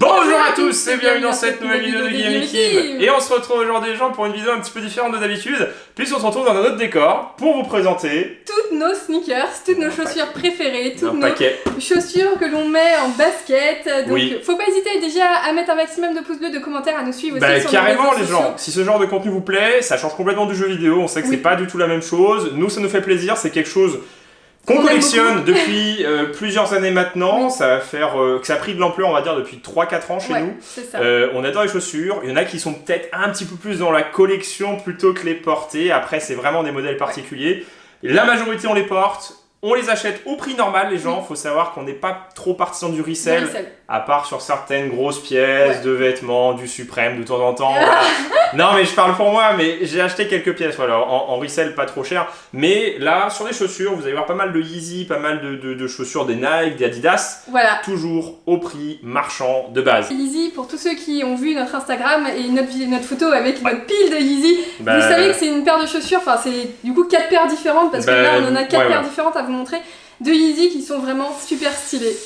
Bonjour à tous et bienvenue dans cette nouvelle vidéo de Guillaume et Kim. Et on se retrouve aujourd'hui les gens pour une vidéo un petit peu différente de d'habitude, puisqu'on se retrouve dans un autre décor pour vous présenter toutes nos sneakers, toutes nos chaussures préférées, toutes nos paquet. chaussures que l'on met en basket. Donc Oui. faut pas hésiter déjà à mettre un maximum de pouces bleus, de commentaires, à nous suivre aussi sur Carrément nos réseaux les sociaux. gens, si ce genre de contenu vous plaît, ça change complètement du jeu vidéo, on sait que c'est pas du tout la même chose, nous ça nous fait plaisir, c'est quelque chose qu'on collectionne depuis plusieurs années maintenant, Oui. ça va faire que ça a pris de l'ampleur on va dire depuis 3-4 ans chez nous. C'est ça. On adore les chaussures, il y en a qui sont peut-être un petit peu plus dans la collection plutôt que les porter, après c'est vraiment des modèles particuliers. La majorité on les porte, on les achète au prix normal les gens, faut savoir qu'on n'est pas trop partisan du resell, à part sur certaines grosses pièces de vêtements, du Suprême de temps en temps. Voilà. Non mais je parle pour moi, mais j'ai acheté quelques pièces voilà, en resell pas trop cher, mais là sur les chaussures vous allez voir pas mal de Yeezy, pas mal de chaussures des Nike, des Adidas, Voilà. toujours au prix marchand de base. Yeezy, pour tous ceux qui ont vu notre Instagram et notre photo avec notre pile de Yeezy, vous savez que c'est une paire de chaussures, enfin c'est du coup 4 paires différentes parce que là on en a 4 paires différentes à vous montrer. De Yeezy qui sont vraiment super stylés.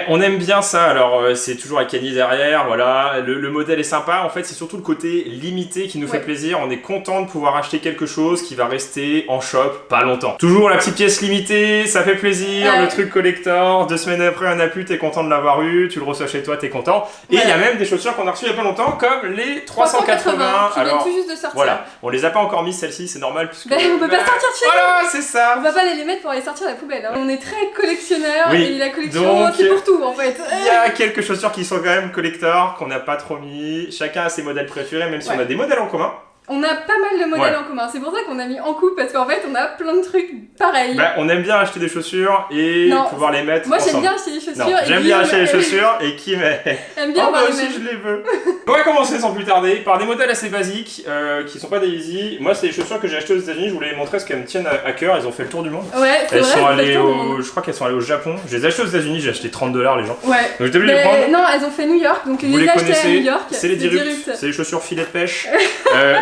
On aime bien ça, alors c'est toujours avec Kanye derrière, voilà, le modèle est sympa, en fait c'est surtout le côté limité qui nous fait plaisir, on est content de pouvoir acheter quelque chose qui va rester en shop pas longtemps. Toujours la petite pièce limitée, ça fait plaisir, le truc collector, 2 semaines après on a plus, t'es content de l'avoir eu, tu le reçois chez toi, t'es content. Et il y a même des chaussures qu'on a reçues il y a pas longtemps, comme les 380, qui viennent tout juste de sortir. Voilà, on les a pas encore mis celles-ci, c'est normal puisque... on peut pas sortir de chez nous. Voilà, c'est ça. On va pas les mettre pour aller sortir à la poubelle, hein. On est très collectionneur et la collection donc, c'est pour tout en fait. Il y a quelques chaussures qui sont quand même collector, qu'on n'a pas trop mis. Chacun a ses modèles préférés, même si on a des modèles en commun. On a pas mal de modèles en commun, c'est pour ça qu'on a mis en couple parce qu'en fait on a plein de trucs pareils. On aime bien acheter des chaussures et pouvoir les mettre ensemble. Moi j'aime bien acheter des chaussures. J'aime bien acheter les chaussures et Kim aime bien moi aussi je les veux. On va commencer sans plus tarder par des modèles assez basiques qui sont pas des Yeezy. Moi c'est des chaussures que j'ai achetées aux États-Unis, je voulais les montrer parce qu'elles me tiennent à cœur, elles ont fait le tour du monde. Ouais, c'est vrai. Je crois qu'elles sont allées au Japon. Je les ai achetées aux États-Unis, j'ai acheté $30 les gens. Ouais. Donc j'étais obligé de les prendre. Non, elles ont fait New York, donc vous les connaissez à New York. C'est les Direct, c'est les chaussures filet de pêche.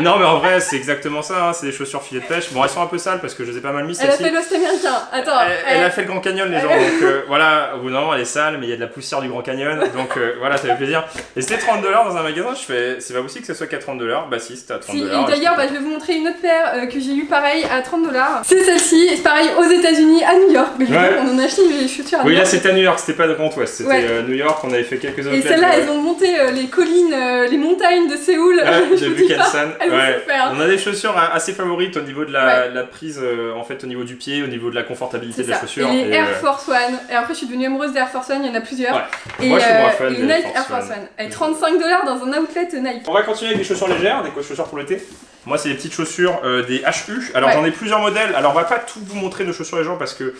Non mais en vrai c'est exactement ça, c'est des chaussures filet de pêche. Bon elles sont un peu sales parce que je les ai pas mal mis. Elle a fait l'Ouest américain, attends. Elle a fait le Grand Canyon les gens, donc voilà, au bout d'un moment elle est sale mais il y a de la poussière du Grand Canyon, donc voilà ça fait plaisir. Et c'était $30 dans un magasin, je fais c'est pas possible que ce soit qu'à $30, bah si c'était à $30. Si, et d'ailleurs je vais vous montrer une autre paire que j'ai eu pareil à $30. C'est celle-ci, c'est pareil aux États-Unis à New York, mais je veux dire on en a acheté les chaussures à New York. Oui là c'était à New York, c'était pas de Grand Ouest, c'était New York, on avait fait quelques autres. Et celles-là elles ont monté les collines, les montagnes de Séoul. J'ai vu Kelsan. On a des chaussures assez favorites au niveau de la prise, en fait au niveau du pied, au niveau de la confortabilité de la chaussure. Et les Air Force One, et après je suis devenue amoureuse des Air Force One, il y en a plusieurs. Et moi je suis moins fan des Nike Air Force One. Et $35 dans un outlet Nike. On va continuer avec des chaussures légères, des chaussures pour l'été. Moi c'est des petites chaussures des HU. Alors j'en ai plusieurs modèles, alors on va pas tout vous montrer nos chaussures les gens parce que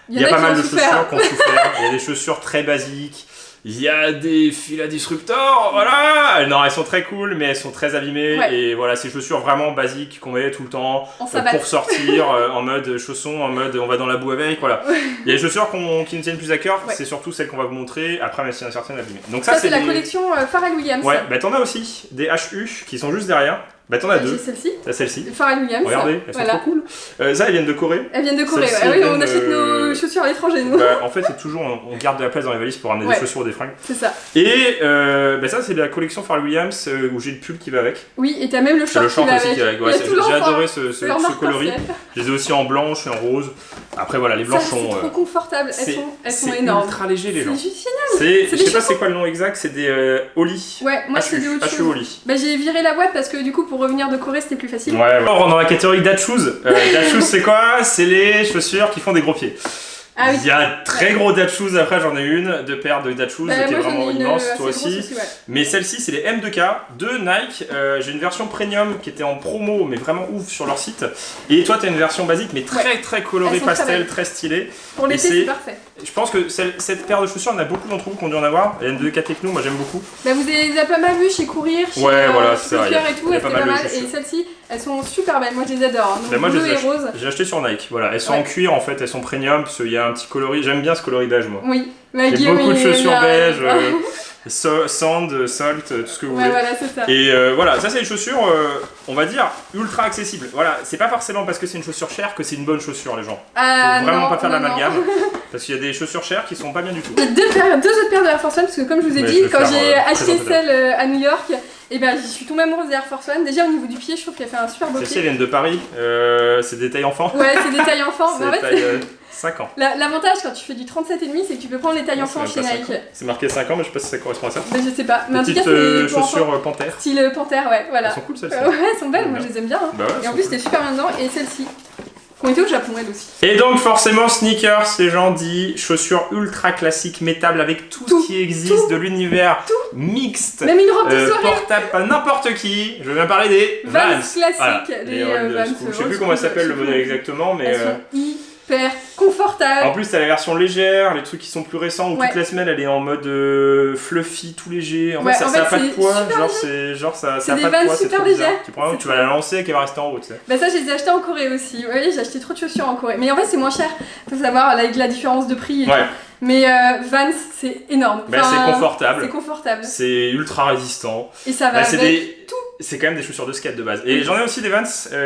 il y a pas mal de chaussures qu'on souffert. Il y a des chaussures très basiques. Il y a des Fila Disruptor, voilà. Non, elles sont très cool, mais elles sont très abîmées. Et voilà, ces chaussures vraiment basiques qu'on met tout le temps pour sortir, en mode chausson, en mode on va dans la boue avec, voilà. Il y a des chaussures qui nous tiennent plus à cœur, c'est surtout celles qu'on va vous montrer. Après, même s'il y en a certaines abîmées. Donc ça c'est la collection Pharrell Williams. Ouais, bah t'en as aussi des HU qui sont juste derrière. Bah t'en as deux. Celle-ci. T'as celle-ci. Pharrell Williams. Regardez, elles sont trop cool. Ça, elles viennent de Corée. Elles viennent de Corée, oui, on achète nos chaussures à l'étranger, nous. En fait, c'est toujours, on garde de la place dans les valises pour ramener des chaussures ou des fringues. C'est ça. Et ça, c'est de la collection Pharrell Williams où j'ai le pull qui va avec. Oui, et t'as même le short qui va avec. J'ai adoré ce coloris. Je les ai aussi en blanche et en rose. Après, voilà, les blanches sont. C'est trop confortable, elles sont énormes. C'est ultra léger, les gens. C'est juste génial. Je sais pas c'est quoi le nom exact, c'est des Oli. Ouais, moi c'est des autres choses. Bah j'ai viré la boîte parce que du coup pour revenir de Corée c'était plus facile. Ouais, on rentre dans la catégorie Dad Shoes. Dad Shoes c'est quoi? C'est les chaussures qui font des gros pieds. Il y a un très gros Dad Shoes, après j'en ai une, 2 paires de Dad Shoes qui est vraiment immense, toi aussi. Mais celle-ci c'est les M2K de Nike. J'ai une version premium qui était en promo mais vraiment ouf sur leur site. Et toi t'as une version basique mais très colorée pastel, très stylée. Pour l'été c'est parfait. Je pense que cette paire de chaussures, il y en a beaucoup d'entre vous qui ont dû en avoir. Il y a une M2K Techno, moi j'aime beaucoup. Bah vous les avez pas mal vu chez Courir, chez Flickr et tout, elles sont pas mal. Et celles-ci, elles sont super belles, moi je les adore. Donc moi bleu et rose. J'ai acheté sur Nike, voilà. Elles sont en cuir en fait, elles sont premium parce qu'il y a un petit coloris. J'aime bien ce coloris beige moi. Oui. J'ai beaucoup de chaussures beige. sand, salt, tout ce que vous voulez. Voilà, c'est ça. Et voilà, ça c'est une chaussure, on va dire, ultra accessible. Voilà, c'est pas forcément parce que c'est une chaussure chère que c'est une bonne chaussure, les gens. Faut vraiment pas faire l'amalgame. Parce qu'il y a des chaussures chères qui sont pas bien du tout. J'ai deux autres paires de Air Force One, parce que comme je vous ai dit, quand j'ai acheté celle à New York, et ben j'y suis tombée amoureuse des Air Force One. Déjà au niveau du pied, je trouve qu'elle fait un super beau pied. Celle-ci, elle vient de Paris, c'est des tailles enfants. Ouais, c'est des tailles enfants. C'est des tailles 5 ans. L'avantage quand tu fais du 37,5, c'est que tu peux prendre les tailles enfants chez Nike. C'est marqué 5 ans, mais je sais pas si ça correspond à ça. Ben, je sais pas. Mais en tout cas, c'est chaussures panthère. Style panthère, ouais, voilà. Elles sont cool celles-ci. Ouais, elles sont belles, moi je les aime bien. Hein. Bah ouais, et en plus, c'était super bien dedans. Et celle-ci, qui ont été au Japon, elle aussi. Et donc, forcément, sneakers, les gens disent chaussures ultra classiques, métables avec tout ce qui existe de l'univers mixte. Même une robe de soirée. Portable, pas n'importe qui. Je viens parler des Vans. Classiques. Voilà. Les Vans. Je sais plus comment s'appelle le modèle exactement, mais. Elles sont hyper confortables. En plus, t'as la version légère, les trucs qui sont plus récents où toute la semaine elle est en mode fluffy, tout léger. En fait, ça a pas de poids. Genre, ça a pas de poids, c'est trop bizarre. Tu vas la lancer et qu'elle va rester en haut, tu sais. Bah, ça, je les ai achetés en Corée aussi. Oui, j'ai acheté trop de chaussures en Corée. Mais en fait, c'est moins cher. Faut savoir, avec la différence de prix. Mais Vans, c'est énorme. C'est confortable. C'est confortable. C'est ultra résistant. Et ça va avec tout. C'est quand même des chaussures de skate de base. Et j'en ai aussi des Vans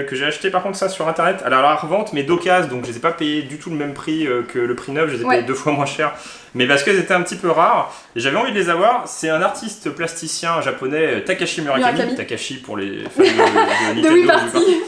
que j'ai acheté par contre ça sur internet à la revente, mais d'occasion, donc je les ai pas payés du tout le même prix que le prix neuf, je les ai payés 2 fois moins cher. Mais parce qu'elles étaient un petit peu rares, et j'avais envie de les avoir. C'est un artiste plasticien japonais, Takashi Murakami. Takashi pour les fans de Nintendo. Wii Party.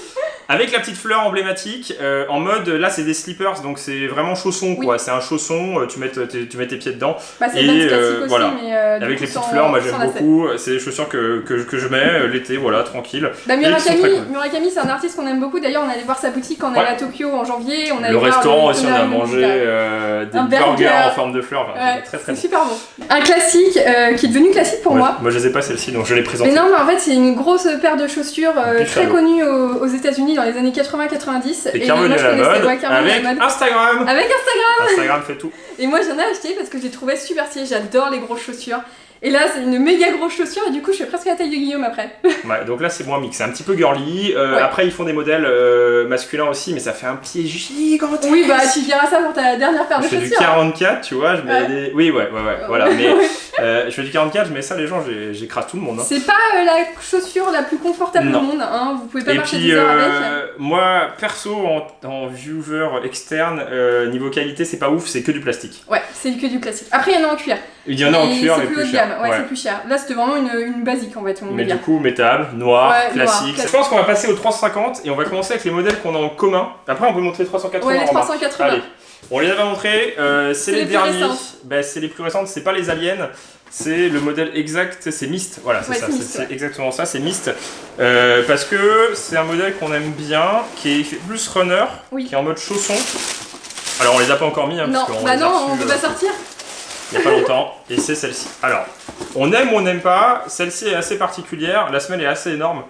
Avec la petite fleur emblématique, en mode, là c'est des slippers, donc c'est vraiment chausson quoi, c'est un chausson, tu mets tes pieds dedans. C'est une classique aussi, voilà. Mais avec les petites fleurs, moi j'aime beaucoup, c'est des chaussures que je mets l'été, voilà, tranquille. Murakami c'est un artiste qu'on aime beaucoup, d'ailleurs on allait voir sa boutique quand on allait à Tokyo en janvier. Le restaurant aussi, on a mangé des burgers en forme de fleurs, très très bon. Super bon. Un classique qui est devenu classique pour moi. Moi je les ai pas celles-ci, donc je les présente. Mais non, mais en fait c'est une grosse paire de chaussures très connue aux États-Unis dans les années 80-90 et qui est revenu à la mode avec Instagram. Instagram fait tout. Et moi j'en ai acheté parce que je les trouvais super stylées, j'adore les grosses chaussures. Et là c'est une méga grosse chaussure et du coup je fais presque la taille de Guillaume après. Ouais, donc là c'est moins mix, c'est un petit peu girly. Après ils font des modèles masculins aussi, mais ça fait un pied gigantesque. Oui, bah tu diras ça pour ta dernière paire de chaussures. Je fais du 44, tu vois, je mets des... Oui, voilà, mais je fais du 44, je mets ça, les gens, j'écrase tout le monde. Hein. C'est pas la chaussure la plus confortable du monde, hein, vous pouvez pas marcher des heures avec. Moi, perso, en viewer externe, niveau qualité, c'est pas ouf, c'est que du plastique. Ouais, c'est que du plastique. Après, il y en a en cuir. Il y en a en cuir, mais plus cher. Ouais, c'est plus cher. Là, c'était vraiment une basique en fait. Mais du coup, métal, noir, classique. Je pense qu'on va passer aux 350 et on va commencer avec les modèles qu'on a en commun. Après, on peut montrer les 380. Ouais, les 380. Allez, on les a pas montrés. C'est les derniers. C'est les plus récentes, c'est pas les aliens. C'est le modèle exact, c'est Myst. Voilà, c'est ça, c'est exactement ça, c'est Myst. Parce que c'est un modèle qu'on aime bien, qui est plus runner, qui est en mode chausson. Alors, on les a pas encore mis, hein, non, parce on peut pas sortir. Il n'y a pas longtemps, et c'est celle-ci. Alors, on aime ou on n'aime pas, celle-ci est assez particulière, la semelle est assez énorme.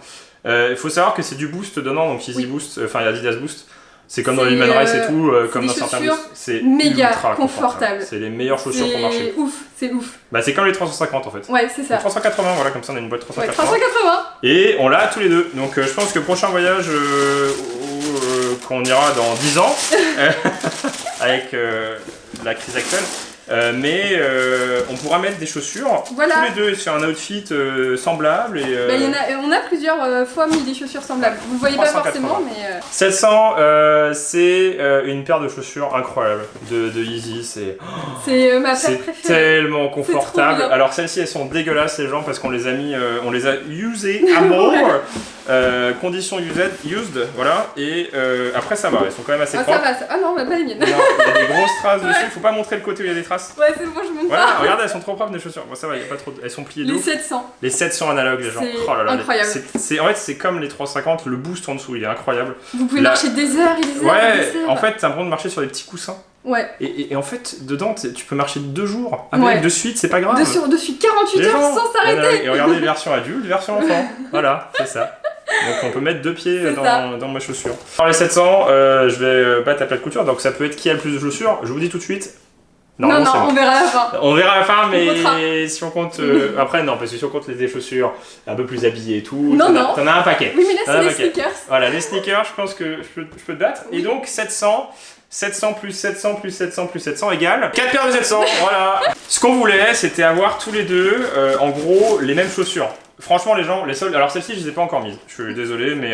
Il faut savoir que c'est du boost dedans, donc Easy Boost, enfin Adidas Boost. C'est comme dans les Human Race et tout, comme dans certains boosts. C'est méga ultra confortable. C'est les meilleures chaussures pour marcher. C'est ouf. Bah, c'est comme les 350 en fait. Ouais, c'est ça. Les 380, voilà, comme ça on a une boîte 380. Ouais, 380. Et on l'a tous les deux. Donc je pense que le prochain voyage qu'on ira dans 10 ans, avec la crise actuelle, mais on pourra mettre des chaussures tous les deux sur un outfit semblable. On a plusieurs fois mis des chaussures semblables. Vous le voyez pas forcément, mais... 700, c'est une paire de chaussures incroyable de Yeezy. C'est ma paire préférée. C'est tellement confortable. Alors celles-ci, elles sont dégueulasses les gens parce qu'on les a mis, on les a usées à mort. Conditions used, voilà. Et après ça va, elles sont quand même assez propres. Ah non, pas les miennes. Non, il y a des grosses traces dessus. Faut pas montrer le côté où il y a des traces. Ouais, c'est bon, je montre voilà, pas. Regarde, elles sont trop propres des chaussures. Bon, ça va, il y a pas trop. Elles sont pliées de Les 700. Les 700 analogues, les gens. Oh là là, incroyable. En fait, c'est comme les 350, le boost en dessous, il est incroyable. Vous pouvez marcher des heures et des heures. Ouais, en fait, t'as l'impression de marcher sur des petits coussins. Ouais. Et en fait, dedans, tu peux marcher 2 jours. Avec de suite, c'est pas grave. De suite 48 heures sans s'arrêter. Et regardez, version adulte, version enfant. Voilà, c'est ça. Donc on peut mettre 2 pieds dans ma chaussure. Dans les 700, je vais battre à plat de couture, donc ça peut être qui a le plus de chaussures. Je vous dis tout de suite. Non, on verra à la fin. On verra à la fin, mais si on compte... après, non, parce que si on compte les chaussures un peu plus habillées et tout, t'en as un paquet. Oui, mais là, c'est les sneakers. Voilà, les sneakers, je pense que je peux te battre. Oui. Et donc, 700, 700 plus 700 plus 700 plus 700 égale 4 paires de 700, voilà. Ce qu'on voulait, c'était avoir tous les deux, en gros, les mêmes chaussures. Franchement, les soldes, alors celles-ci, je les ai pas encore mises. Je suis désolé, mais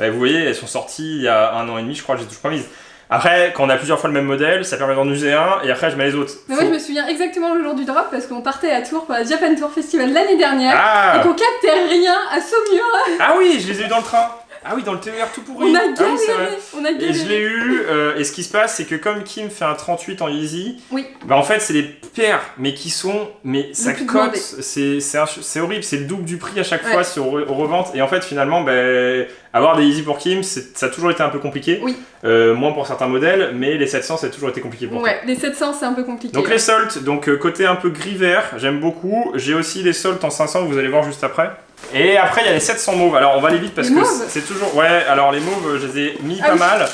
vous voyez, elles sont sorties il y a 1 an et demi, je crois, je les ai toujours pas mises. Après, quand on a plusieurs fois le même modèle, ça permet d'en user un et après je mets les autres. Mais moi je me souviens exactement le jour du drop parce qu'on partait à Tours pour la Japan Tour Festival l'année dernière et qu'on captait rien à Saumur. Ah oui, je les ai eu dans le train. Ah oui, dans le TER tout pourri. On a galéré, on a galéré. Et je l'ai eu, et ce qui se passe, c'est que comme Kim fait un 38 en Yeezy, oui. Bah en fait c'est des paires, mais qui sont, mais ça cote, c'est horrible, c'est le double du prix à chaque fois sur aux reventes, et en fait finalement, bah, avoir des Yeezy pour Kim, ça a toujours été un peu compliqué, oui. Moins pour certains modèles, mais les 700 ça a toujours été compliqué pour Ouais, les 700 c'est un peu compliqué. Donc les soldes, donc côté un peu gris-vert, j'aime beaucoup, j'ai aussi les soldes en 500 que vous allez voir juste après. Et après il y a les 700 mauves, alors on va aller vite parce que c'est toujours... Ouais, alors les mauves je les ai mis pas mal,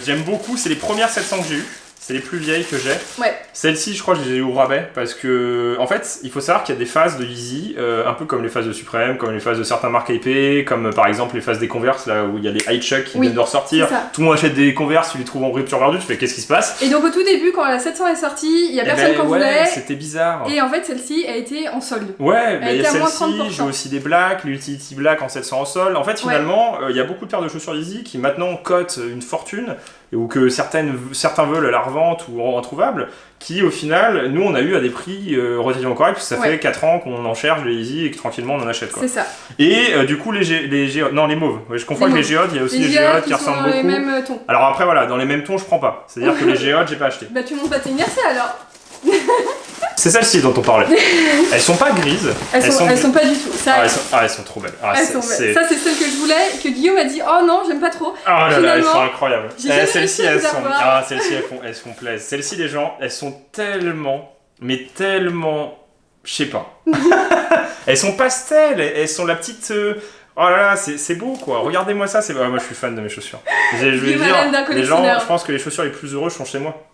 j'aime beaucoup, c'est les premières 700 que j'ai eues, c'est les plus vieilles que j'ai. Ouais. Celles-ci je crois que je les ai eues au rabais parce que, en fait, il faut savoir qu'il y a des phases de Yeezy, un peu comme les phases de Supreme, comme les phases de certains marques IP, comme par exemple les phases des Converse, là où il y a les High Chuck qui viennent de ressortir, tout le monde achète des Converse, tu les trouves en rupture perdue, tu fais qu'est-ce qui se passe? Et donc au tout début quand la 700 est sortie, il y a personne qui en voulait. C'était bizarre. Et en fait celle-ci a été en solde. Ouais, mais celle-ci, j'ai aussi des Black, l'Utility Black en 700 en solde. En fait finalement, il y a beaucoup de paires de chaussures Yeezy qui maintenant cotent une fortune, ou que certains veulent à la revente ou en introuvable, qui au final, nous on a eu à des prix relativement corrects, parce que ça fait 4 ans qu'on en cherche les Yeezy et que tranquillement on en achète. C'est ça. Et du coup les géodes, non les mauves, je confonds avec les géodes, il y a aussi les géodes qui ressemblent beaucoup. Les mêmes tons. Alors après voilà, dans les mêmes tons je prends pas, c'est-à-dire que les géodes j'ai pas acheté. Bah tu montes pas tes inerties alors. C'est celle-ci dont on parlait. Elles sont pas grises. Elles sont pas du tout. Ça, elles sont trop belles. Elles sont belles. Ça, c'est celle que je voulais, que Guillaume a dit oh non, j'aime pas trop. Oh là là, elles sont incroyables. Celles-ci, elles font plaisir. Celles-ci, les gens, elles sont tellement, mais tellement, je sais pas. Elles sont pastel, elles sont la petite. Oh là là, c'est beau quoi. Regardez-moi ça, moi je suis fan de mes chaussures. Je veux dire, les gens, je pense que les chaussures les plus heureux sont chez moi.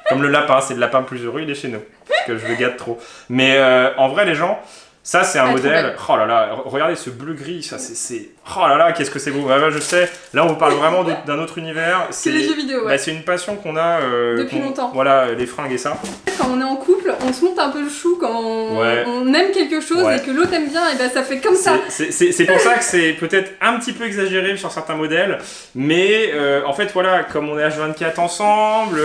Comme le lapin, c'est le lapin le plus heureux, il est chez nous. Parce que je le gâte trop. Mais en vrai, les gens, ça c'est un modèle. Oh là là, regardez ce bleu-gris, ça c'est. Oh là là, qu'est-ce que c'est beau. Ouais, je sais, là on vous parle vraiment d'un autre univers. C'est les jeux vidéo, c'est une passion qu'on a. Depuis longtemps. Voilà, les fringues et ça. Quand on est en couple, on se monte un peu le chou quand on aime quelque chose et que l'autre aime bien, et ben ça fait comme ça. C'est pour ça que c'est peut-être un petit peu exagéré sur certains modèles, mais en fait voilà, comme on est H24 ensemble,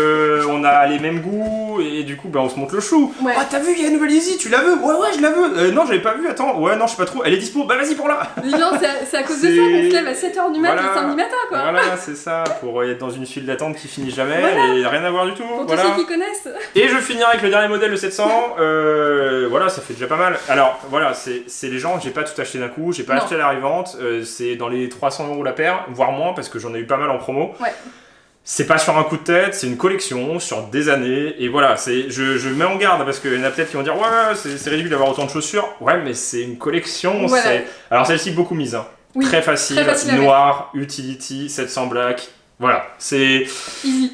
on a les mêmes goûts et du coup on se monte le chou. Ouais. Oh t'as vu, il y a une nouvelle Yeezy, tu la veux? Ouais je la veux. Non j'avais pas vu, attends, ouais non je sais pas trop, elle est dispo, bah vas-y pour là. Les gens c'est à cause de ça qu'on se lève à 7h du matin le samedi matin quoi. Voilà c'est ça, pour être dans une file d'attente qui finit jamais et rien à voir du tout. Pour tous ceux qui connaissent. Et je finirai avec le dernier modèle de 700, voilà ça fait déjà pas mal. Alors voilà, c'est les gens, j'ai pas tout acheté d'un coup, j'ai pas acheté à l'arrivante, c'est dans les 300 € la paire, voire moins parce que j'en ai eu pas mal en promo. Ouais. C'est pas sur un coup de tête, c'est une collection sur des années, et voilà, je mets en garde parce qu'il y en a peut-être qui vont dire ouais c'est ridicule d'avoir autant de chaussures, ouais mais c'est une collection, voilà. Alors celle-ci beaucoup mise, hein. Oui, très facile noir, utility, 700 black. Voilà, c'est...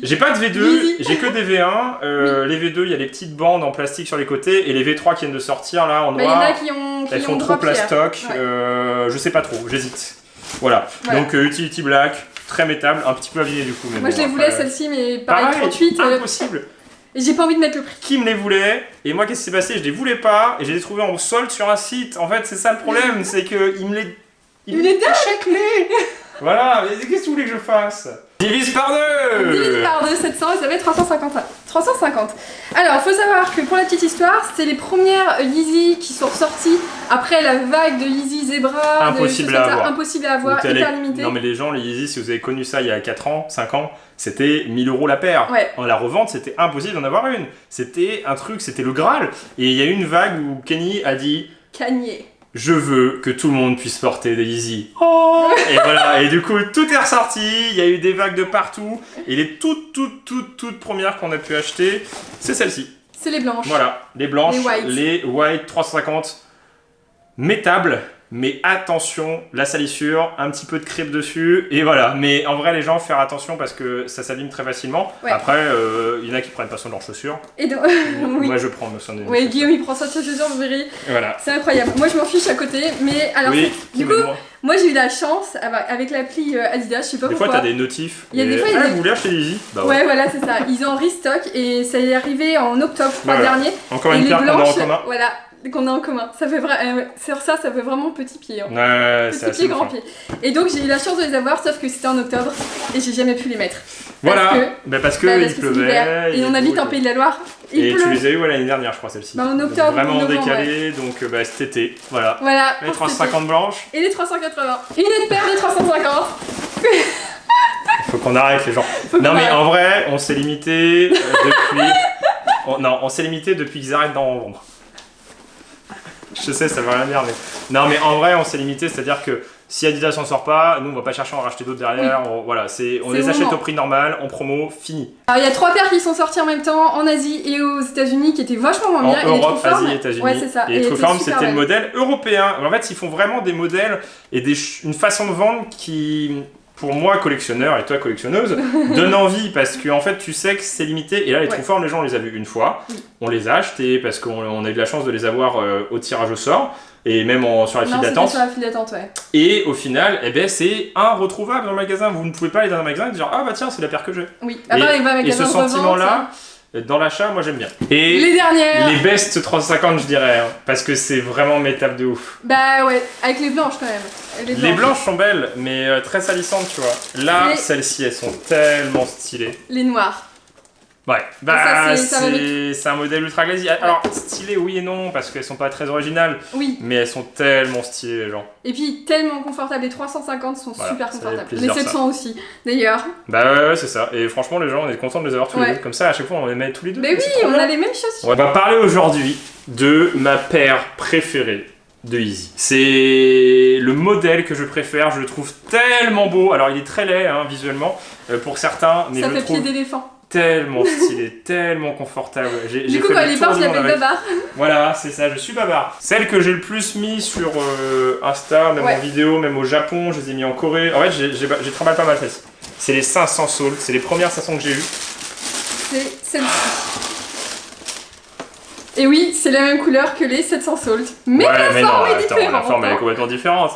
J'ai pas de V2, j'ai que des V1. Les V2, il y a les petites bandes en plastique sur les côtés, et les V3 qui viennent de sortir là en noir. Il y en a qui elles font trop plastoc, je sais pas trop, j'hésite. Voilà, donc Utility Black, très métable, un petit peu abîmé du coup. Mais moi je les voulais celle-ci, mais pareil 38. Impossible. Et j'ai pas envie de mettre le prix. Qui me les voulait, et moi qu'est-ce qui s'est passé? Je les voulais pas, et je les ai trouvés en solde sur un site. En fait, c'est ça le problème, c'est qu'ils me les... Il les achètent-les. Voilà, mais qu'est-ce que vous voulez que je fasse? Divise par 2. Divise par 2, 700, et ça fait 350. Alors, faut savoir que pour la petite histoire, c'est les premières Yeezy qui sont ressorties après la vague de Yeezy Zebra. Impossible à avoir, hyper limité. Non mais les gens, les Yeezy, si vous avez connu ça il y a 4 ans, 5 ans, c'était 1000 € la paire. Ouais. En la revente, c'était impossible d'en avoir une. C'était un truc, c'était le Graal. Et il y a eu une vague où Kenny a dit... Kanye. Je veux que tout le monde puisse porter des Yeezy. Oh et voilà, et du coup, tout est ressorti, il y a eu des vagues de partout, et les toutes premières qu'on a pu acheter, c'est celle-ci. C'est les blanches. Voilà, les blanches, les white 350, métables, mais attention, la salissure, un petit peu de crêpe dessus, et voilà. Mais en vrai, les gens, faire attention parce que ça s'abîme très facilement. Ouais. Après, il y en a qui prennent pas soin de leurs chaussures. Et donc, oui. Moi, je prends soin de mes chaussures. Guillaume, il prend soin de ses chaussures, vous verrez. Voilà. C'est incroyable. Moi, je m'en fiche à côté, mais alors, oui, du coup, moi, j'ai eu la chance avec l'appli Adidas, je sais pas pourquoi. Des fois, t'as des notifs. Il y a des fois, vous voulez acheter Yeezy ouais, voilà, c'est ça. Ils ont en restock et ça est arrivé en octobre, je crois, dernier. Encore une paire qu'on a en commun. Voilà. Qu'on a en commun. Ça fait sur ça fait vraiment petit pied. Hein. Ouais, petit pied, grand pied. Et donc j'ai eu la chance de les avoir, sauf que c'était en octobre et j'ai jamais pu les mettre. Voilà, parce que il pleuvait. Et on habite en Pays de la Loire. Et tu les as eu l'année dernière, je crois, celle-ci. En octobre. Vraiment décalé, donc cet été. Voilà. Les 350 blanches. Et les 380. Une autre paire de 350. Faut qu'on arrête les gens. Non, mais en vrai, on s'est limité depuis. On s'est limité depuis qu'ils arrêtent d'en vendre. Je sais, ça va rien dire, mais... Non, mais en vrai, on s'est limité, c'est-à-dire que si Adidas s'en sort pas, nous, on va pas chercher à en racheter d'autres derrière. Oui. On les achète au prix normal, en promo, fini. Alors, il y a 3 paires qui sont sorties en même temps, en Asie et aux États-Unis, qui étaient vachement moins bien. En Europe, Asie, États-Unis. Ouais, c'est ça. Et Trueform, c'était le modèle européen. En fait, ils font vraiment des modèles et une façon de vendre qui... pour moi, collectionneur, et toi, collectionneuse, donne envie parce que en fait, tu sais que c'est limité. Et là, les Trueform, les gens, on les a vus une fois. On les a achetés parce qu'on a eu de la chance de les avoir au tirage au sort. Et même sur la file d'attente. Sur la file d'attente, ouais. Et au final, c'est inretrouvable dans le magasin. Vous ne pouvez pas aller dans un magasin et dire ah bah tiens, c'est la paire que j'ai. Oui. Et ce sentiment-là, dans l'achat, moi j'aime bien. Et les dernières. Les best 350, je dirais, hein, parce que c'est vraiment mes tapes de ouf. Bah ouais, avec les blanches quand même. Les blanches sont belles, mais très salissantes, tu vois. Là, celles-ci, elles sont tellement stylées. Les noires. Ouais, c'est un modèle ultra glazy. Alors, stylé, oui et non, parce qu'elles sont pas très originales. Oui. Mais elles sont tellement stylées, les gens. Et puis, tellement confortables. Les 350 sont super confortables. Les 700 aussi, d'ailleurs. Bah ouais, c'est ça. Et franchement, les gens, on est contents de les avoir tous les deux. Comme ça, à chaque fois, on les met tous les deux. Mais oui, on a les mêmes chaussures. On va parler aujourd'hui de ma paire préférée de Yeezy. C'est le modèle que je préfère. Je le trouve tellement beau. Alors, il est très laid, hein, visuellement, pour certains. Mais ça fait pied d'éléphant. Tellement stylé, tellement confortable. Du coup, quand il part, je l'appelle Babar. Voilà, c'est ça, je suis Babar. Celle que j'ai le plus mis sur Insta, même en vidéo, même au Japon, je les ai mis en Corée. En fait, j'ai travaillé pas mal celle-ci. C'est les 500 Soul, c'est les premières 500 que j'ai eues. C'est celle-ci. Et oui, c'est la même couleur que les 700 Soul. Mais la forme est différente. La forme elle est complètement différente.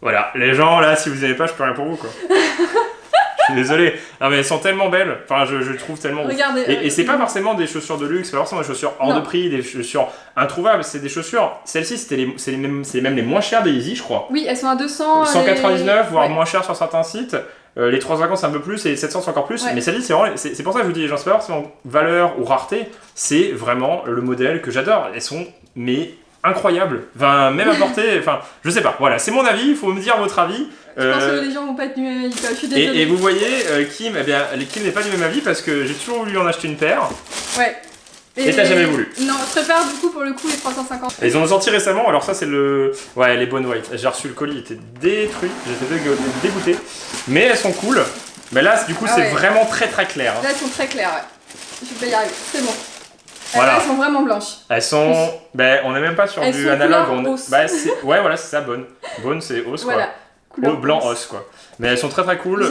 Voilà, les gens là, si vous n'avez pas, je peux rien pour vous quoi. Je suis désolé. Non mais elles sont tellement belles. Enfin, je trouve tellement. Regardez. Et c'est pas forcément des chaussures de luxe, c'est pas forcément des chaussures hors de prix, des chaussures introuvables. C'est des chaussures. Celles-ci, c'est même les moins chères des Yeezy, je crois. Oui, elles sont à 200. 199, voire moins chères sur certains sites. Les 350 c'est un peu plus et les 700 c'est encore plus. Mais celle-ci, c'est pour ça que je vous dis, les gens, c'est pas forcément valeur ou rareté. C'est vraiment le modèle que j'adore. Elles sont incroyables. Enfin, même à porter. Enfin, je sais pas. Voilà, c'est mon avis. Il faut me dire votre avis. Je pense que les gens vont pas être du même avis. Je suis désolée. Et vous voyez, Kim, Kim n'est pas du même avis parce que j'ai toujours voulu en acheter une paire. Ouais. Et t'as jamais voulu. Non, je préfère du coup pour le coup les 350. Et ils ont sorti récemment, alors ça c'est les Bone White. J'ai reçu le colis, il était détruit, j'étais dégoûté. Mais elles sont cool. Mais là, du coup, c'est vraiment très très clair. Là, elles sont très claires, ouais. Je vais y arriver, c'est bon. Voilà. Elles sont vraiment blanches. Elles sont. On n'est même pas sur du analogue. Voilà, c'est ça, Bone. Bone, c'est os quoi. Voilà. Blanc os quoi. Mais elles sont très très cool,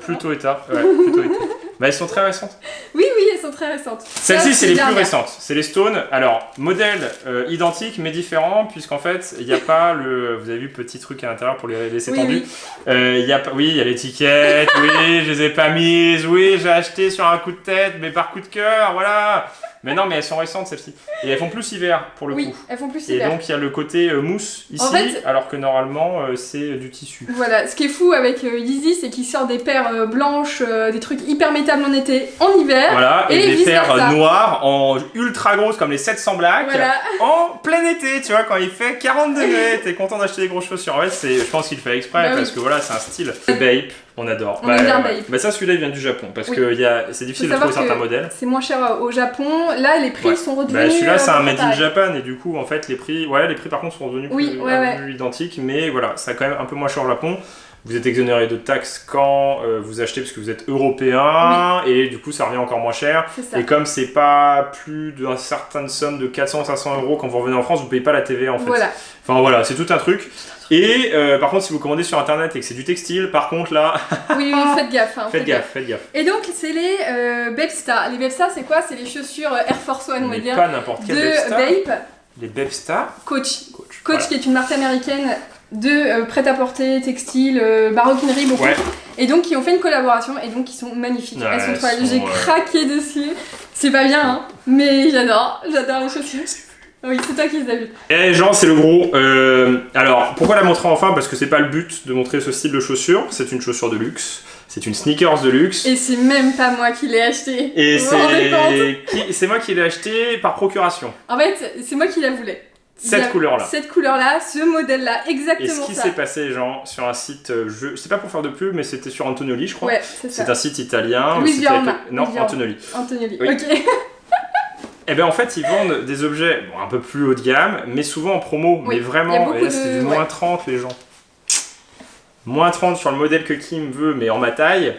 plutôt état. Ouais, plutôt état. Mais elles sont très récentes. Oui, elles sont très récentes. Celles-ci, c'est les plus récentes. C'est les Stone. Alors, modèle identique mais différent, puisqu'en fait, il n'y a pas le. Vous avez vu, petit truc à l'intérieur pour les laisser tendus. Il y a l'étiquette. Oui, je les ai pas mises. Oui, j'ai acheté sur un coup de tête, mais par coup de cœur, voilà. Mais non, mais elles sont récentes celles-ci. Et elles font plus hiver pour le coup. Oui, elles font plus hiver. Et donc il y a le côté mousse ici, en fait, alors que normalement c'est du tissu. Voilà, ce qui est fou avec Yeezy, c'est qu'ils sortent des paires blanches, des trucs hyper métables en été, en hiver. Voilà, et des paires noires en ultra grosses comme les 700 Black en plein été, tu vois, quand il fait 40 degrés, t'es content d'acheter des grosses chaussures. En fait, je pense qu'il le fait exprès parce que voilà, c'est un style. Bape. On adore. On aime bien Bape. Mais ça, celui-là, il vient du Japon parce que c'est difficile de trouver certains modèles. C'est moins cher au Japon. Là, les prix sont redevenus. Celui-là, c'est un Made in Japan et du coup, en fait, les prix par contre sont redevenus plus identiques. Mais voilà, ça a quand même un peu moins cher au Japon. vous êtes exonéré de taxes quand vous achetez parce que vous êtes européen, et du coup ça revient encore moins cher. Et comme c'est pas plus d'une certaine somme de 400-500 € quand vous revenez en France, vous payez pas la TVA en fait. Enfin voilà, c'est tout un truc. Et par contre, si vous commandez sur internet et que c'est du textile, par contre là. oui, faites gaffe. Faites gaffe. Et donc, c'est les Bepsta. Les Bepsta, c'est quoi? C'est les chaussures Air Force One, on va dire. Pas n'importe quel Bepsta. Bape. Les Bepsta. Coach, voilà. Qui est une marque américaine de prêt-à-porter, textile, maroquinerie, beaucoup. Et donc, qui ont fait une collaboration et donc qui sont magnifiques. Elles sont trop belles. J'ai craqué dessus. C'est pas bien, hein, mais j'adore les chaussures. Oui, c'est toi qui les as vues. Et Jean, c'est le gros. Alors, pourquoi la montrer enfin? Parce que c'est pas le but de montrer ce style de chaussure. C'est une chaussure de luxe. C'est une sneakers de luxe. Et c'est même pas moi qui l'ai acheté. Et c'est moi qui l'ai acheté par procuration. En fait, c'est moi qui la voulais. Cette couleur-là. Cette couleur-là, ce modèle-là, exactement ça. Et ce qui s'est passé, Jean, sur un site, c'est pas pour faire de pub, mais c'était sur Antonelli, je crois. Ouais, c'est ça. C'est un site italien. Non, Antonelli. Antonelli, oui. Ok. Et bien en fait, ils vendent des objets un peu plus haut de gamme, mais souvent en promo. Mais vraiment, et là c'était du moins 30 les gens. Moins 30 sur le modèle que Kim veut, mais en ma taille.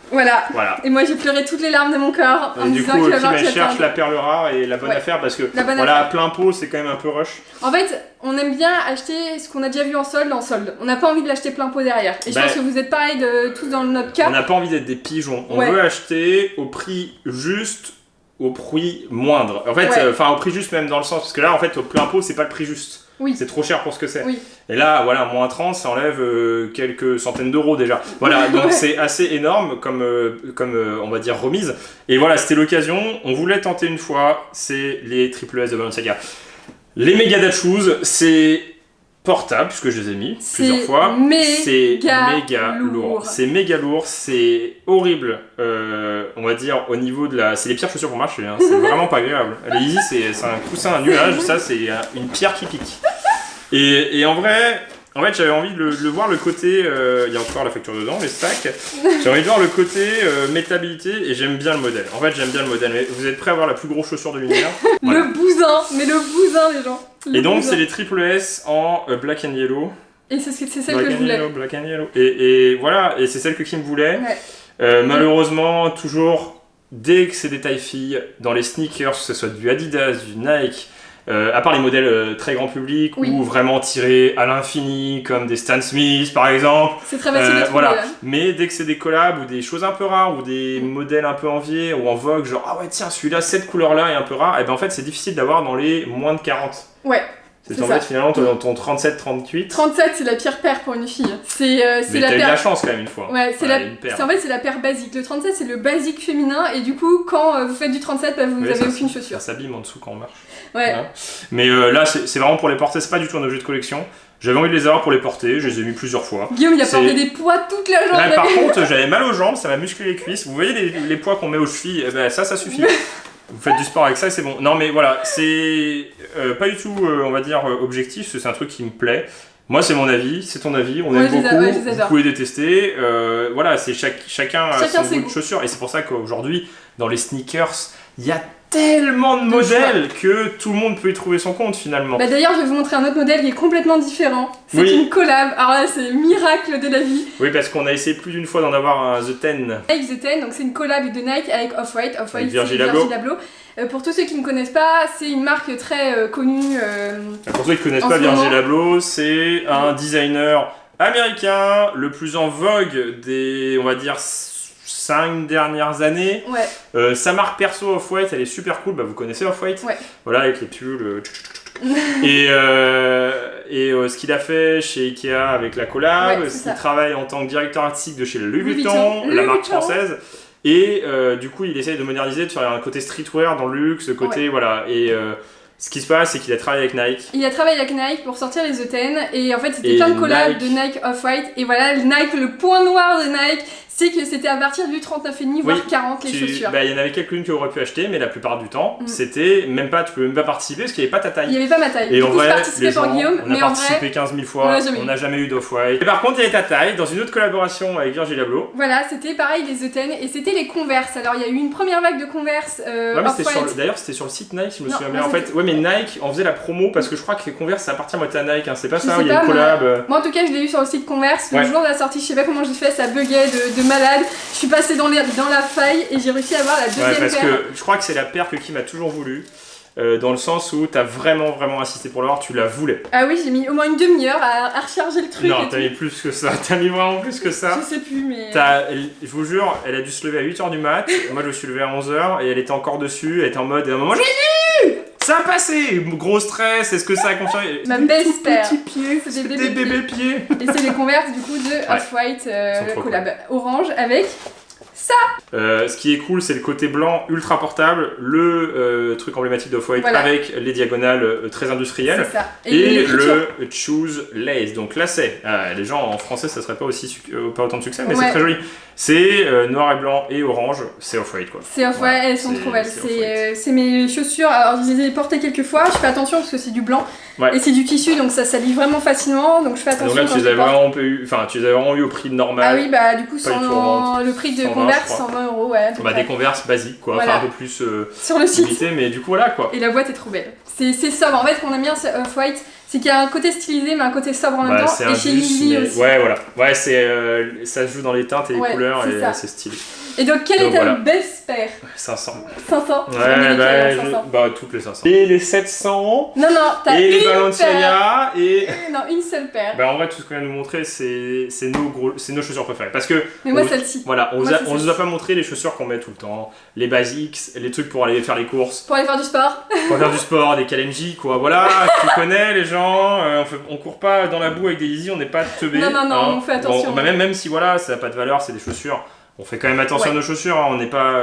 Voilà. Et moi j'ai pleuré toutes les larmes de mon corps. Et du coup, Kim elle cherche la perle rare et la bonne affaire parce que voilà, plein pot c'est quand même un peu rush. En fait, on aime bien acheter ce qu'on a déjà vu en solde. On n'a pas envie de l'acheter plein pot derrière. Et je pense que vous êtes pareil tous dans notre cas. On n'a pas envie d'être des pigeons. On veut acheter au prix juste. Au prix moindre. En fait, au prix juste même dans le sens, parce que là, en fait, au plein pot, c'est pas le prix juste. C'est trop cher pour ce que c'est. Et là, voilà, moins 30, ça enlève quelques centaines d'euros déjà. Voilà, donc c'est assez énorme comme on va dire, remise. Et voilà, c'était l'occasion. On voulait tenter une fois, c'est les Triple S de Balenciaga. Les Megadeth Shoes, c'est portable, puisque je les ai mis plusieurs fois. C'est méga lourd. C'est méga lourd, c'est horrible, on va dire, au niveau de la... C'est les pires chaussures pour marcher, hein. C'est vraiment pas agréable. Les Yeezy, c'est un coussin, un nuage, ça c'est une pierre qui pique. Et en vrai, j'avais envie de le voir le côté... il y a encore la facture dedans, les sacs. J'ai envie de voir le côté métabilité, et j'aime bien le modèle. En fait, j'aime bien le modèle. Mais vous êtes prêts à voir la plus grosse chaussure de l'univers? Le bousin, mais le bousin les gens. Et donc c'est les Triple S en black and yellow. Et c'est celle que je voulais. Black and yellow. Et voilà, et c'est celle que Kim voulait. Malheureusement, toujours, dès que c'est des tailles filles, dans les sneakers, que ce soit du Adidas, du Nike, à part les modèles très grand public ou vraiment tirés à l'infini, comme des Stan Smith par exemple. C'est très facile de trouver. Voilà. Mais dès que c'est des collabs ou des choses un peu rares ou des modèles un peu enviés ou en vogue, genre ah ouais tiens celui-là, cette couleur-là est un peu rare, et ben en fait c'est difficile d'avoir dans les moins de 40. C'est en fait finalement dans ton 37-38. 37 c'est la pire paire pour une fille. Mais t'as eu de la chance quand même une fois. En fait c'est la paire basique. Le 37 c'est le basique féminin et du coup quand vous faites du 37 vous n'avez aucune chaussure. Ça s'abîme en dessous quand on marche. Mais là c'est vraiment pour les porter, c'est pas du tout un objet de collection. J'avais envie de les avoir pour les porter, je les ai mis plusieurs fois. Guillaume il a porté des poids toute la journée. Par contre j'avais mal aux jambes, ça m'a musclé les cuisses. Vous voyez les poids qu'on met aux chevilles, ça suffit. Vous faites du sport avec ça et c'est bon. Non mais voilà, c'est pas du tout, on va dire, objectif, c'est un truc qui me plaît. Moi c'est mon avis, c'est ton avis, on aime beaucoup, vous pouvez détester. Voilà, c'est chacun son goût de chaussures. Et c'est pour ça qu'aujourd'hui, dans les sneakers, il y a tellement de modèles que tout le monde peut y trouver son compte finalement. D'ailleurs, je vais vous montrer un autre modèle qui est complètement différent. C'est une collab. Alors là, c'est le miracle de la vie. Oui, parce qu'on a essayé plus d'une fois d'en avoir un The Ten. Nike The Ten, donc c'est une collab de Nike avec Off-White. Off-White, c'est Virgil Abloh. Pour tous ceux qui ne connaissent pas, c'est une marque très connue. Pour ceux qui ne connaissent pas Virgil Abloh, c'est un designer américain, le plus en vogue des, on va dire, 5 dernières années. Sa marque perso Off-White, elle est super cool. Vous connaissez Off-White? Voilà, avec les pulls. Et ce qu'il a fait chez Ikea avec la collab, il travaille en tant que directeur artistique de chez Louis Vuitton, la marque française. Et du coup, il essaye de moderniser, de faire un côté streetwear dans le luxe, côté voilà. Et ce qui se passe, c'est qu'il a travaillé avec Nike. Il a travaillé avec Nike pour sortir les The Ten. Et en fait, c'était plein de collabs de Nike Off-White. Et voilà, Nike, le point noir de Nike, c'est que c'était à partir du 39,5 voire 40 les chaussures. Il y en avait quelques-unes que tu aurais pu acheter, mais la plupart du temps, c'était même pas, tu peux même pas participer parce qu'il n'y avait pas ta taille. Il n'y avait pas ma taille. Et en vrai, les gens, Guillaume, on a participé 15 000 fois, on n'a jamais eu d'Off-White. Et par contre, il y avait ta taille dans une autre collaboration avec Virgil Abloh. Voilà, c'était pareil les The Ten et c'était les Converse. Alors il y a eu une première vague de Converse. D'ailleurs, c'était sur le site Nike, je me souviens bien. En fait, mais Nike en faisait la promo parce que je crois que les Converse ça appartient à Nike, hein. C'est pas ça, il y a une collab. Moi en tout cas je l'ai eu sur le site Converse, le jour de la sortie, je sais pas comment j'ai fait, ça buguait de malade. Je suis passée dans la faille et j'ai réussi à avoir la deuxième paire. Parce que je crois que c'est la paire que Kim a toujours voulu. Dans le sens où t'as vraiment insisté pour l'avoir, tu la voulais. Ah oui, j'ai mis au moins une demi-heure à recharger le truc. Non, t'as mis plus que ça, t'as mis vraiment plus que ça. Je sais plus, mais. Je vous jure, elle a dû se lever à 8h du mat. Moi, je me suis levé à 11h et elle était encore dessus. Elle était en mode, à un moment, j'ai vu! Ça a passé! Gros stress, est-ce que ça a confirmé? Ma belle paire. Petits pieds, c'est des bébés pieds. Et c'est les Converse du coup de Off-White collab orange avec. Ça. Ce qui est cool, c'est le côté blanc ultra portable, le truc emblématique d'Off-White avec les diagonales très industrielles et le Choose Lace, donc lacet. Les gens en français, ça serait pas autant de succès, mais c'est très joli. C'est noir et blanc et orange, c'est Off-White quoi. C'est Off-White, elles sont trop belles. C'est mes chaussures, alors je les ai portées quelques fois, je fais attention parce que c'est du blanc et c'est du tissu donc ça salit vraiment facilement, donc je fais attention. Donc là tu les avais vraiment eu au prix normal. Ah oui, bah du coup le prix de Converse 120 €, ouais. Des Converse basiques quoi, enfin un peu plus sur le site. Limité, mais du coup voilà quoi. Et la boîte est trop belle. C'est sobre, en fait ce qu'on aime bien c'est Off-White. C'est qu'il y a un côté stylisé mais un côté sobre en même temps, et chez Yeezy aussi. Ouais, voilà. Ouais, ça se joue dans les teintes et les couleurs, et c'est stylé. Et donc, quelle est ta best paire? 500. 500? Ouais, toutes les 500. Et les 700. Non, t'as et une les Balenciaga et... Non, une seule paire. En vrai, tout ce qu'on vient de nous montrer, c'est nos chaussures préférées. Parce que... Mais moi, celle-ci. Voilà, on nous a pas montré les chaussures qu'on met tout le temps. Les basics, les trucs pour aller faire les courses. Pour aller faire du sport. Pour faire du sport, des Kalenji, quoi. Voilà, tu connais les gens. On court pas dans la boue avec des Yeezy, on n'est pas teubés. Non, on fait attention. Même si voilà, ça n'a pas de valeur, c'est des chaussures. On fait quand même attention à nos chaussures, hein. On n'est pas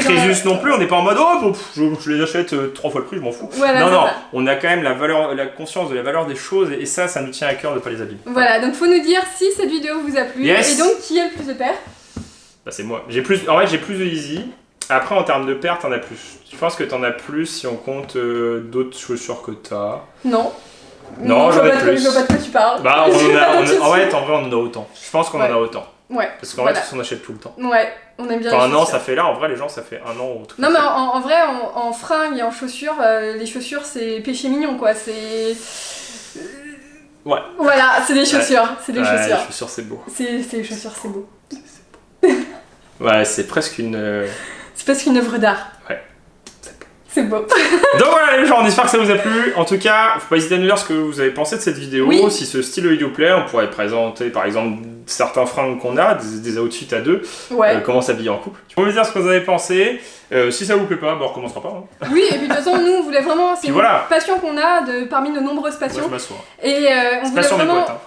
Crésus non plus, on n'est pas en mode je les achète 3 fois le prix, je m'en fous. Voilà, non, on a quand même la conscience de la valeur des choses et ça nous tient à cœur de ne pas les abîmer. Voilà, donc faut nous dire si cette vidéo vous a plu et donc qui a le plus de paires. Bah c'est moi. En fait j'ai plus de Yeezy. Après en termes de paires t'en as plus. Je pense que t'en as plus si on compte d'autres chaussures que t'as. Non. Non, j'en ai plus. Je vois pas de quoi tu parles. En vrai on en a autant. Je pense qu'on en a autant. Ouais. Parce qu'en fait, on achète tout le temps. Ouais, on aime bien. Quand un an, ça fait là, en vrai, les gens, ça fait un an ou tout. Non, mais en vrai, en fringues et en chaussures, les chaussures, c'est péché mignon, quoi. C'est. Ouais. Voilà, c'est des chaussures. C'est des chaussures. Les chaussures, c'est beau. C'est les chaussures, c'est beau. Ouais, c'est presque une. C'est presque une œuvre d'art. Ouais. C'est beau. Donc voilà les gens, on espère que ça vous a plu. En tout cas, faut pas hésiter à nous dire ce que vous avez pensé de cette vidéo. Oui. Si ce style vous plaît, on pourrait présenter par exemple certains fringues qu'on a, des outfits à deux, comment s'habiller en couple. Vous pouvez me dire ce que vous avez pensé. Si ça vous plaît pas, on recommencera pas. Hein. Oui, et puis de toute façon, nous on voulait vraiment, c'est une passion qu'on a parmi nos nombreuses passions. Moi, je m'assois. Et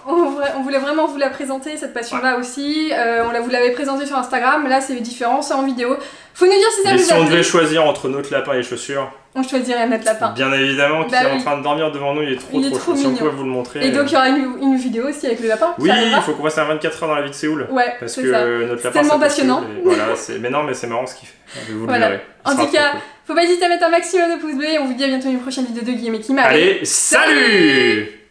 on voulait vraiment vous la présenter, cette passion-là aussi. Vous l'avez présentée sur Instagram, là c'est différent, c'est en vidéo. Faut nous dire si ça vous a plu. Si on devait choisir entre notre lapin et les chaussures, on choisirait notre lapin. Bien évidemment, qui est en train de dormir devant nous, il est trop chou. Si on pouvait vous le montrer. Et donc il y aura une vidéo aussi avec le lapin. Oui, il faut qu'on fasse un 24 heures dans la vie de Séoul. Ouais, parce que notre lapin, c'est tellement passionnant. Mais c'est marrant ce qu'il fait. Vous le verrez. En tout cas, faut pas hésiter à mettre un maximum de pouces bleus et on vous dit à bientôt une prochaine vidéo de Guillaume et Kim. Allez, salut!